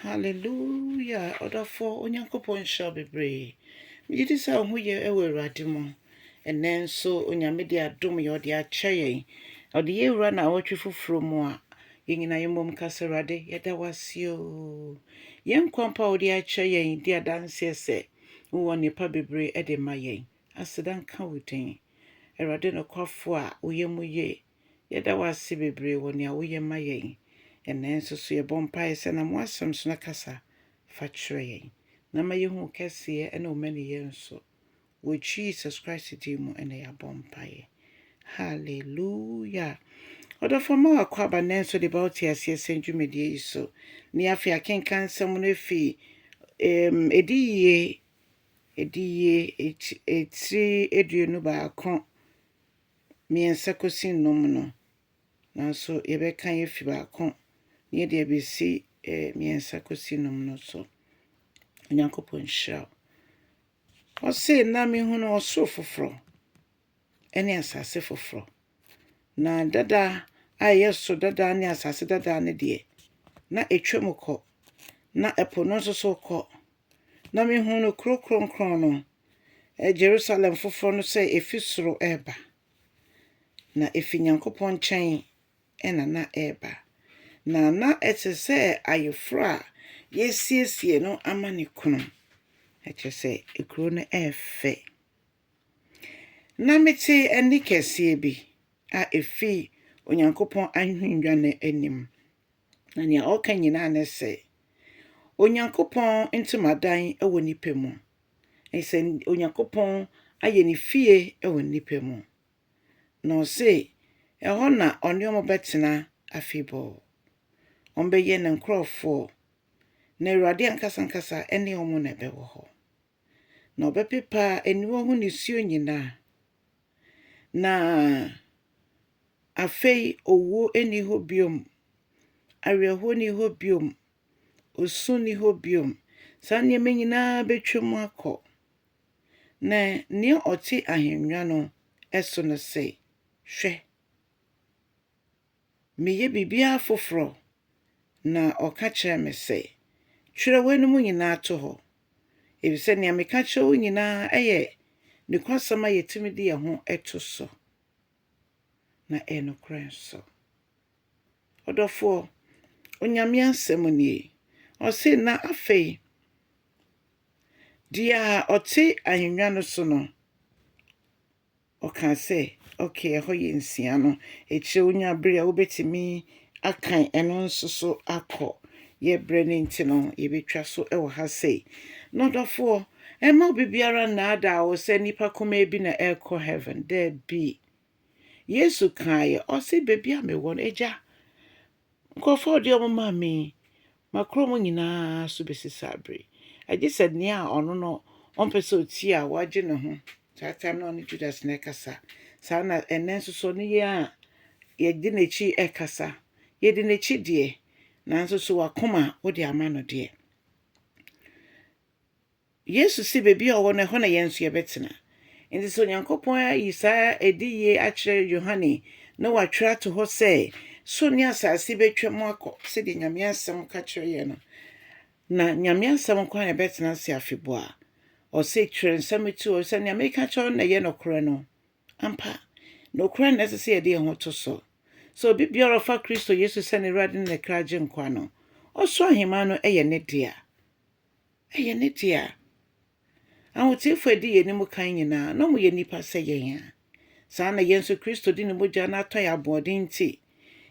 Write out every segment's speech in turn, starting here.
Hallelujah. Odafo onyankopon sha bebre. Mejidi sa ho ye ewe Awurade mo. Enen so onyame de adom ye ode akyeye. Ode ye wura na wotwe foforo mu a. Yenyina yemom kasa Awurade yeda wasio. Yen kwampa ode akyeye di adanse se. Wo nipa bebre e de mayen. Asedan ka wudin. Awurade no kwafo a woyemu ye. Yeda wasi bebre woni a woye mayen. Enen so ye bompa se na mo asem so na kasa fa kyerɛ na ma yehu kɛseɛ ɛna omani yɛn so wo Jesus Christ di mu ɛna ya bompa. Hallelujah. Odofo ma Akwaaba nenso de bauti asie senjumedie so ni afi akenkan sɛm no fi ediye etri eduonu baako miɛnsa kosi nnum no nanso yɛbɛka yɛ fi baako ye de besi miɛnsa kosi nnum no so onyankopɔn hyira o se na me hu no Ɔsoro Foforo ɛne asase foforo na dada ayeso dada ne asase dada ne de na etwam kɔ na ɛpo no so kɔ na me hu no krokronkron no Jerusalem foforo no sɛ efi soro eba na efi nyankopɔn nkyɛn ɛna na eba na ɛte sɛ ayefro a yesiesie no ama ne kunu ɛkyɛ sɛ ekuro no ɛfɛ na mete ani kɛseɛ bi a efi onyankopɔn ahwendwa ne anim na nea ɔka nyinaa ne sɛ onyankopɔn ntomadan ɛwɔ nipa mu ɛsɛ onyankopɔn ayɛ ne fie ɛwɔ nipa mu na ɔse ɛhɔ na ɔne bɛtena afebɔɔ ɔmbɛyɛ ne nkrɔfo na Awurade ankasa ɛne ɔmo na ɛbɛwɔ hɔ na ɔbɛpepa aniwa ho ne suo nyinaa na afei owo eni hɔ biom awerɛhoɔ ni hɔ biom osu ni hɔ biom saa nneɛma nyinaa betwam akɔ na nea ɔte ahennwa no ɛso no sɛ hwɛ meyɛ biribiara foforo na ɔka kyerɛ me sɛ twerɛ w'anim nyinaa to hɔ ebisɛ nea meka kyerɛ wo nyinaa ɛyɛ ne kwasɛm a yɛtumi de yɛn ho ɛto so na ɛnokora nso ɔdɔfo onyame asɛm nie ɔse na afei dia ɔte ahennwa no so no ɔka sɛ okay ɛhɔ yɛ nsia no ekyirɛ wonya bere a wobetimi akan ɛno nso so akɔ yɛbrɛ ne nti no yɛbɛtwa so ɛwɔ ha sei no dɔfo ɛma bibiara naada wo sɛ nipa koma bi na ɛkɔ heaven there be Yesu kae ɔse bebi a mewɔ no agya nkɔfo de ɔmo ma me makro mo nyinaa so besisa abre agye sɛ nea ɔno no ɔmpɛ sɛ oti a wagye ne ho tata no ne Judas ne kasa saa na ɛnɛ nso so ne yɛ a yɛde n'akyi ɛkasa yɛde n'akyi deɛ nanso so wakoma wo de ama no deɛ Yesu si bebi a ɔwɔ no hɔ na yɛn so yɛbɛtena nti so Nyankopɔn ayi saa ediye akyerɛ Yohane na watwerɛ to hɔ sɛ so ne asase betwam akɔ sɛ de nyame asɛm ka kyerɛ yɛ no na nyame asɛm kwa na bɛtena se afebo a ɔsɛ kyerɛ nsɛm ti o sɛ nea meka kyerɛ na yɛ nokora no ampa nokora na ɛsɛ sɛ yɛde yɛn ho to so obi biara fa Kristo Yesu sɛ ne Awurade ne kraje nkwa no ɔso ahema no ɛyɛ ne dea ahotifo edi yɛ nimu kan nyinaa na mo yɛ nipa sɛ yɛn a saa na yɛn so Kristo di ne mogya na atɔ yɛ aboɔden nti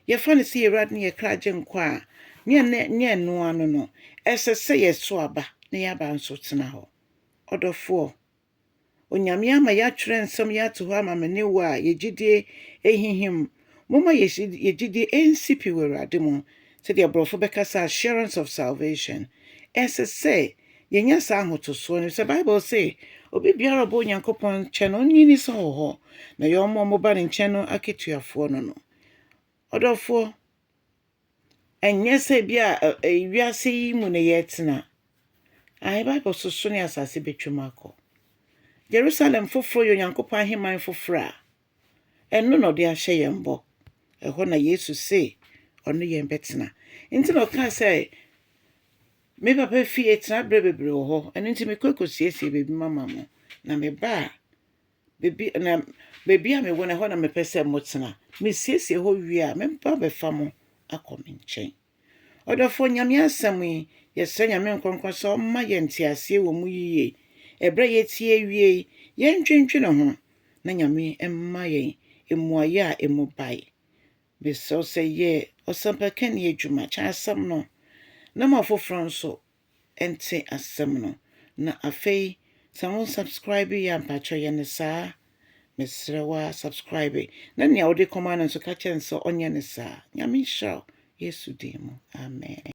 yɛfa ne sɛ Awurade ne kraje nkwa a ne noa no ɛsɛ sɛ yɛso aba na yɛaba nso tena hɔ ɔdɔfo onyame ama yɛatwerɛ nsɛm yɛato hɔ ama mene wo a yɛgyidie ehihim moma yɛgyidie ensipi wɔ Awurade mu sɛ deɛ Borɔfo bɛkasa assurance of salvation ɛsɛ sɛ yɛnya saa ahotosoɔ no sɛ Bible sɛ obi biara bɔ Nyankopɔn nkyɛn no onyini sɛ wɔ hɔ na yɛ ɔmo moba ne nkyɛn no aketuafoɔ no ɔdɔfo ɛnyɛ sɛ bi a wiase yi mu na yɛtena Bible so ne asase betwam akɔ Jerusalem foforo yɛ Nyankopɔn aheman foforo a ɛno na ɔde ahyɛ yɛn bɔ ɛhɔ na Yesu sɛ ɔno yɛn bɛtena nti na ɔka sɛ me papa fie tena bre bebre wo ho eno nti me kokosiesie bebi mama mo na me ba bebi na bebi a me wona ho na me pese mo tena me siesie ho wie a me pa be fa mo akọ me nchen odofo nyame asem yi yesre nyame nkonkon so ma ye ntiase wo mu yiye ebre ye tie wie ye ntwentwe ne ho na nyame emma ye emuaye a emubai be so say ye osampa kan ye dwuma cha asem no na ma foforo nso ente asem no na afei samo subscribe ya mpacho ye ne saa mesre wa subscribe na nia wode command nso ka chen so onye ne saa nyame shall yesu dimo amen.